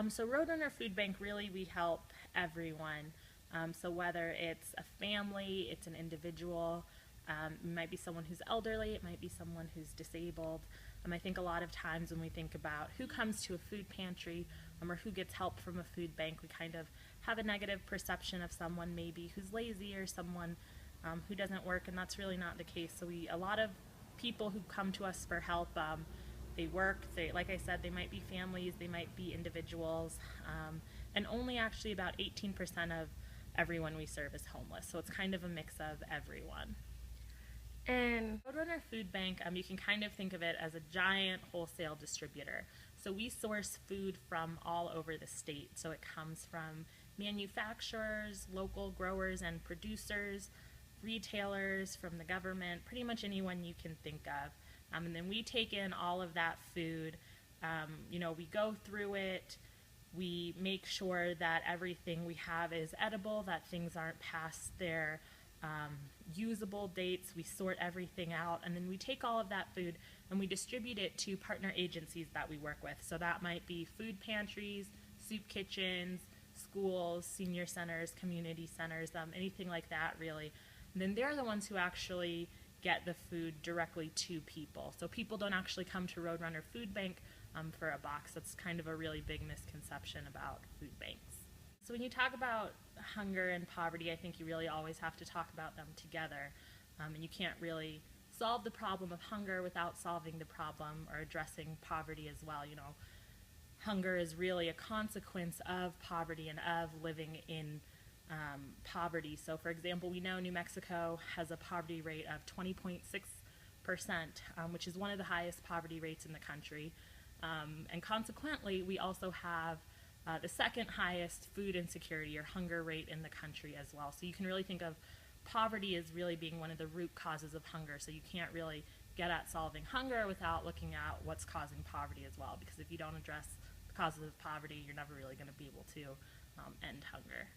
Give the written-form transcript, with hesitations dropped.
So Roadrunner Food Bank, really we help everyone. So whether it's a family, it's an individual, it might be someone who's elderly, it might be someone who's disabled. I think a lot of times when we think about who comes to a food pantry or who gets help from a food bank, we kind of have a negative perception of someone maybe who's lazy or someone who doesn't work, and that's really not the case. So a lot of people who come to us for help, they work, like I said, they might be families, they might be individuals, and only actually about 18% of everyone we serve is homeless. So it's kind of a mix of everyone. And Roadrunner Food Bank, you can kind of think of it as a giant wholesale distributor. So we source food from all over the state. So it comes from manufacturers, local growers and producers, retailers, from the government, pretty much anyone you can think of. And then we take in all of that food. We go through it. We make sure that everything we have is edible, that things aren't past their usable dates. We sort everything out, and then we take all of that food and we distribute it to partner agencies that we work with. So that might be food pantries, soup kitchens, schools, senior centers, community centers, anything like that really. And then they're the ones who actually get the food directly to people. So people don't actually come to Roadrunner Food Bank for a box. That's kind of a really big misconception about food banks. So when you talk about hunger and poverty, I think you really always have to talk about them together. And you can't really solve the problem of hunger without solving the problem or addressing poverty as well. Hunger is really a consequence of poverty and of living in poverty. So for example, we know New Mexico has a poverty rate of 20.6%, which is one of the highest poverty rates in the country. And consequently, we also have the second highest food insecurity or hunger rate in the country as well. So you can really think of poverty as really being one of the root causes of hunger. So you can't really get at solving hunger without looking at what's causing poverty as well, because if you don't address the causes of poverty, you're never really going to be able to end hunger.